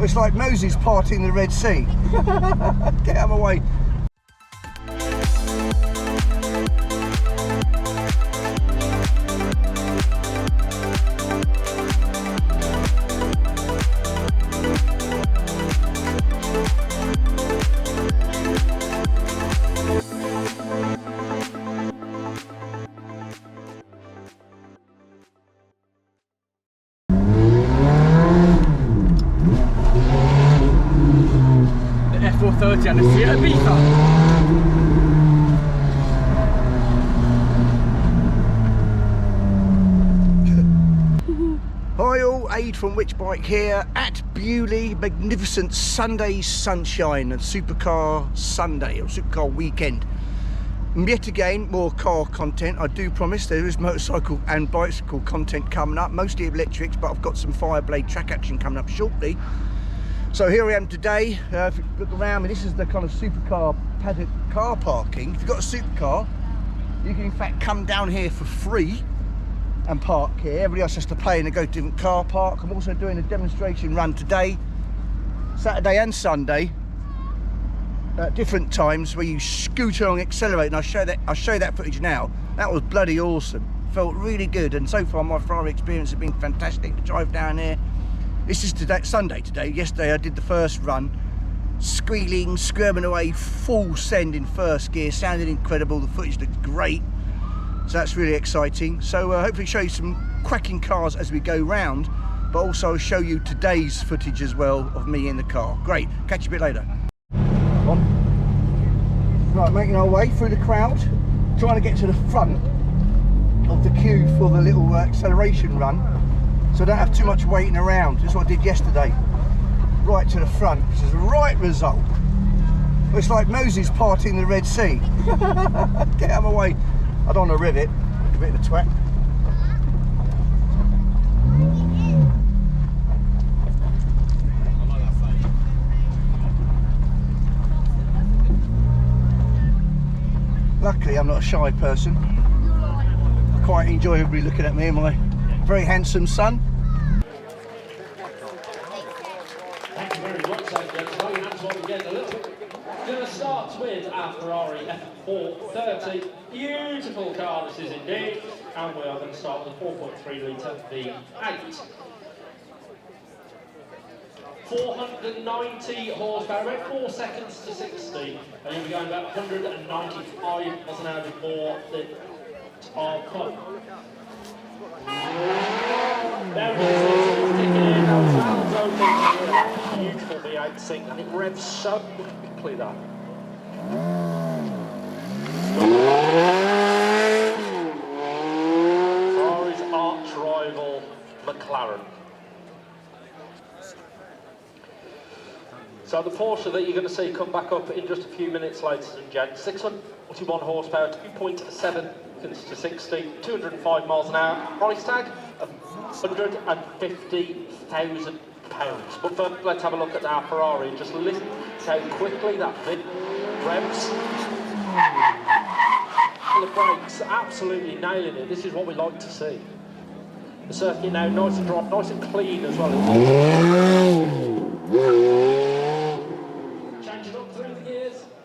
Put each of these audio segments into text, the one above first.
It's like Moses parting the Red Sea. Get out of my way. F430 and a Spider Manual. Hi all, Aid from Which Bike here at Beaulieu. Magnificent Sunday sunshine and Supercar Sunday or Supercar weekend. And yet again, more car content. I do promise there is motorcycle and bicycle content coming up, mostly electrics, but I've got some Fireblade track action coming up shortly. So here I am today. If you look around me, this is the kind of supercar paddock car parking. If you've got a supercar, you can in fact come down here for free and park here. Everybody else has to pay and they go to a different car park. I'm also doing a demonstration run today, Saturday and Sunday, at different times where you scoot along, accelerate, and I'll show you that footage now. That was bloody awesome. Felt really good, and so far my Ferrari experience has been fantastic to drive down here. This is today, Sunday today. Yesterday I did the first run, squealing, squirming away, full send in first gear, sounded incredible, the footage looked great, so that's really exciting. So hopefully show you some cracking cars as we go round, but also show you today's footage as well of me in the car. Great, catch you a bit later. Right, making our way through the crowd, trying to get to the front of the queue for the little acceleration run, so I don't have too much waiting around. That's what I did yesterday. Right to the front, which is the right result. It's like Moses parting the Red Sea. Get out of my way. I don't want to rivet. A bit of a twat. Luckily I'm not a shy person. I quite enjoy everybody looking at me and my very handsome son. Thank you very much, ladies and gentlemen. That's what we get a little bit. We're going to start with our Ferrari F430. Beautiful car this is indeed. And we are going to start with a 4.3 litre V8. 490 horsepower, about 4 seconds to 60, and you'll be going about 195 miles an hour before the tar cut. There it is, it's kicking in, valves open, beautiful V8 sync, and it revs so quickly that. Ferrari's arch rival, McLaren. So the Porsche that you're going to see come back up in just a few minutes, ladies and gents, 641 horsepower, 2.7 seconds to 60, 205 miles an hour, price tag of £150,000. But first, let's have a look at our Ferrari and just listen to how quickly that thing revs. The brakes, absolutely nailing it. This is what we like to see. The circuit now nice and dry, nice and clean as well.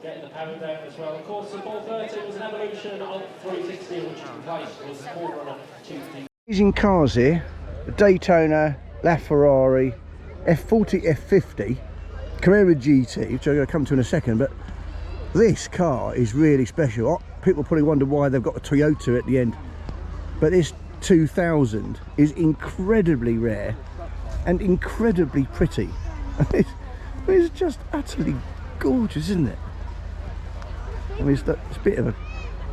Getting the power down as well. Of course, the 430 was an evolution of 360, which replaced was the Forerunner 2D. Amazing cars here. The Daytona, LaFerrari, F40, F50, Carrera GT, which I'm going to come to in a second, but this car is really special. People probably wonder why they've got a Toyota at the end, but this 2000 is incredibly rare and incredibly pretty. It's just utterly gorgeous, isn't it? I mean, it's a bit of a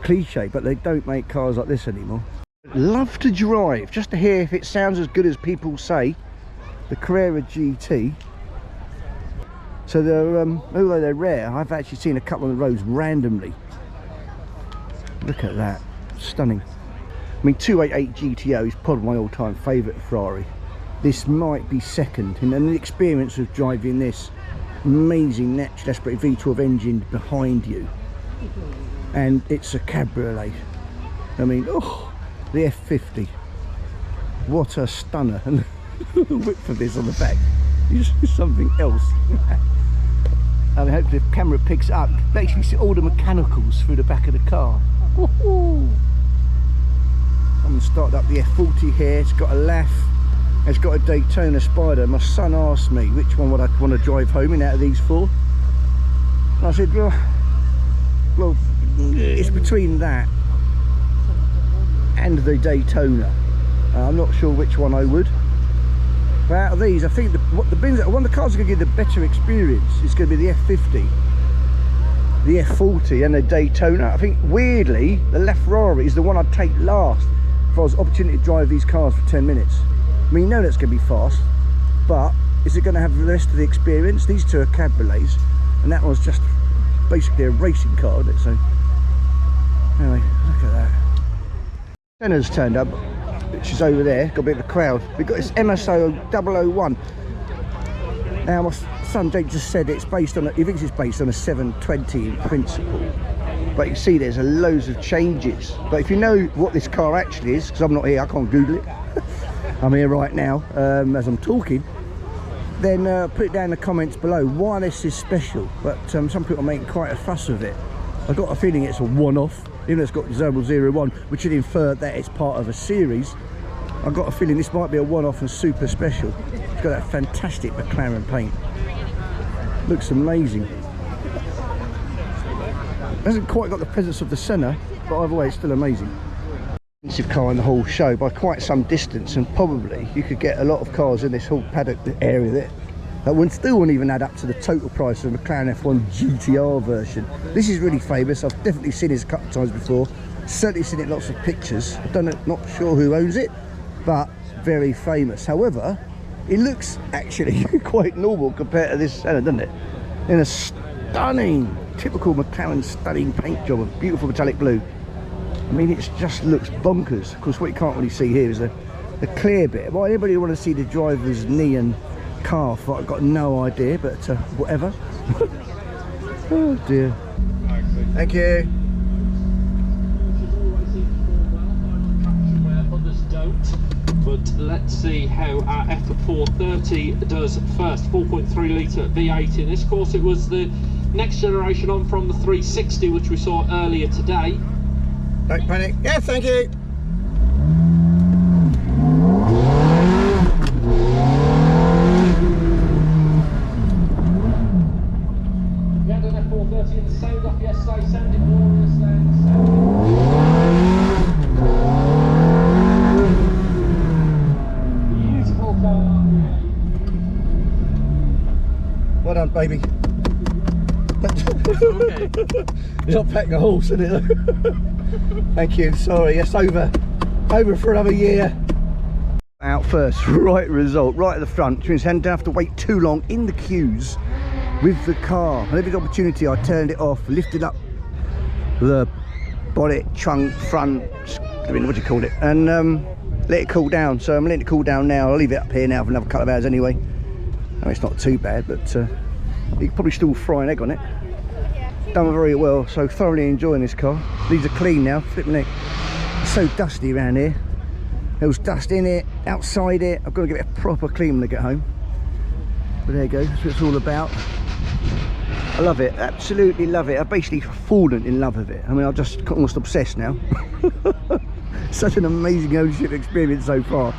cliche, but they don't make cars like this anymore. Love to drive, just to hear if it sounds as good as people say. The Carrera GT. So they're, although they're rare, I've actually seen a couple on the roads randomly. Look at that, stunning. I mean, 288 GTO is probably my all-time favourite Ferrari. This might be second, and the experience of driving this amazing naturally aspirated V12 engine behind you, and it's a cabriolet. I mean, oh, the F50, what a stunner. And the width of this on the back is something else. I mean, hopefully the camera picks it up. You can basically see all the mechanicals through the back of the car. I'm going to start up the F40 here. It's got a LAF. It's got a Daytona Spider. My son asked me which one would I want to drive home in out of these four. And I said, well, it's between that and the Daytona. I'm not sure which one I would. But out of these, I think one of the cars that going to give the better experience is going to be the F50, the F40 and the Daytona. I think weirdly the Ferrari is the one I'd take last if I was opportunity to drive these cars for 10 minutes. I mean, you know that's going to be fast, but is it going to have the rest of the experience? These two are cabriolets and that one's just basically a racing car, isn't it? So anyway, look at that. Senna's turned up, which is over there, got a bit of a crowd. We've got this MSO 001. Now my son Jake just said it's based on, he thinks it's based on a 720 in principle. But you can see there's loads of changes. But if you know what this car actually is, because I'm not here, I can't Google it. I'm here right now as I'm talking. Then put it down in the comments below why this is special. But some people are making quite a fuss of it. I've got a feeling it's a one-off, even though it's got 001, which would infer that it's part of a series. I've got a feeling this might be a one-off and super special. It's got that fantastic McLaren paint. Looks amazing. Hasn't quite got the presence of the Senna, but either way it's still amazing. Expensive car in the whole show by quite some distance, and probably you could get a lot of cars in this whole paddock area there that would still wouldn't even add up to the total price of the McLaren F1 GTR version. This is really famous. I've definitely seen this a couple of times before. Certainly seen it in lots of pictures. I don't know, not sure who owns it, but very famous. However, it looks actually quite normal compared to this Senna, doesn't it? In a stunning, typical McLaren stunning paint job of beautiful metallic blue. I mean, it just looks bonkers. Of course, what you can't really see here is the clear bit. Well, anybody want to see the driver's knee and calf? I've got no idea, but whatever. Oh dear. Thank you. But let's see how our F430 does first. 4.3 litre V8 in this. Of course, it was the next generation on from the 360, which we saw earlier today. Don't panic. Yeah, thank you. We had an F430 in the sound off yesterday, sounded glorious then. Beautiful car. Well done, baby. Okay. You're not packing a horse, is it? Thank you. Sorry, it's over for another year. Out first, right result, right at the front, which means I didn't have to wait too long in the queues with the car. And every opportunity I turned it off, lifted up the bonnet, trunk, front, I mean, what do you call it, and let it cool down. So I'm letting it cool down now. I'll leave it up here now for another couple of hours anyway. I mean, it's not too bad, but you could probably still fry an egg on it. Done very well, so thoroughly enjoying this car. These are clean now, flipping it. It's so dusty around here. There was dust in it, outside it. I've got to give it a proper clean when I get home. But there you go, that's what it's all about. I love it, absolutely love it. I've basically fallen in love with it. I mean, I'm just almost obsessed now. Such an amazing ownership experience so far.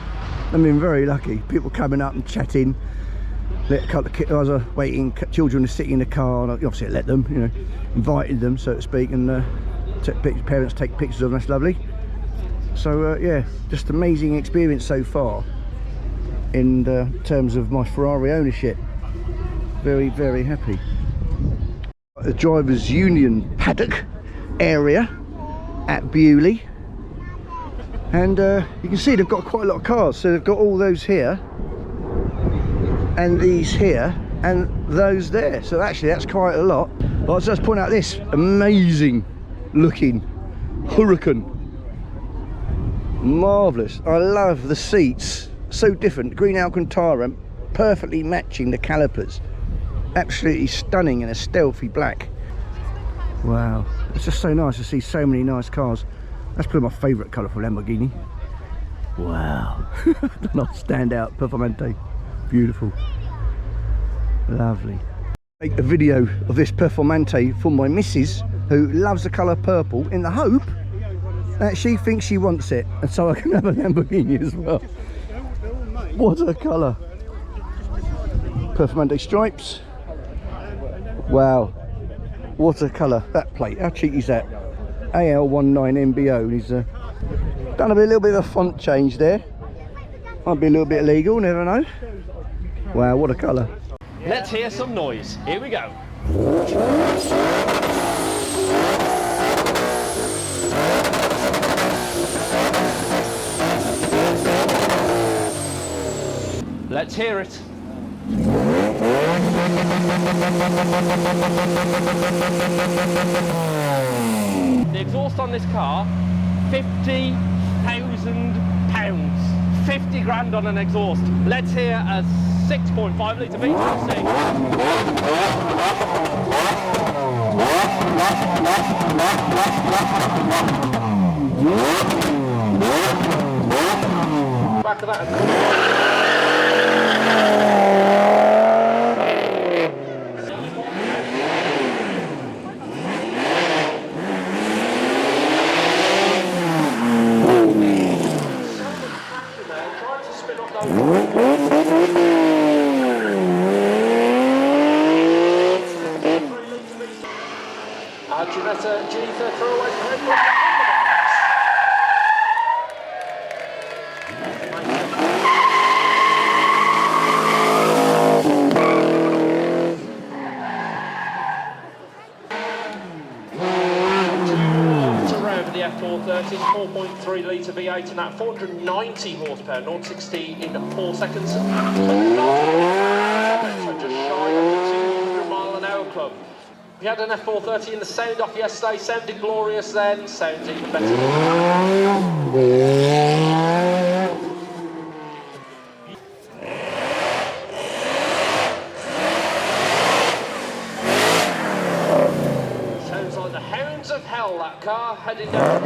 I've been very lucky. People coming up and chatting. Let a couple of kids, I was waiting, children to sit in the car, and I obviously let them, you know, invited them, so to speak, and parents take pictures of them. That's lovely. So yeah, just amazing experience so far in terms of my Ferrari ownership. Very, very happy. The drivers' union paddock area at Beaulieu, and you can see they've got quite a lot of cars. So they've got all those here, and these here, and those there. So actually that's quite a lot. But I'll just point out this amazing looking Huracan. Marvellous. I love the seats, so different. Green Alcantara, perfectly matching the calipers. Absolutely stunning in a stealthy black. Wow, it's just so nice to see so many nice cars. That's probably my favourite colour for Lamborghini. Wow. Not stand out, Performante. Beautiful. Lovely. Make a video of this Performante for my missus, who loves the colour purple, in the hope that she thinks she wants it, and so I can have a Lamborghini as well. What a colour. Performante stripes. Wow. What a colour. That plate, how cheap is that? AL19MBO. He's done a little bit of a font change there. Might be a little bit illegal, never know. Wow, what a colour. Let's hear some noise. Here we go. Let's hear it. The exhaust on this car, £50,000. 50 grand on an exhaust. Let's hear a 6.5 litre V12. Back of that. The F430, 4.3 litre V8 and that 490 horsepower, 0-60 in 4 seconds. So just shy of the 200 mile an hour club. We had an F430 in the sound off yesterday, sounded glorious then, sounds even better. Sounds like the hounds of hell, that car, heading down.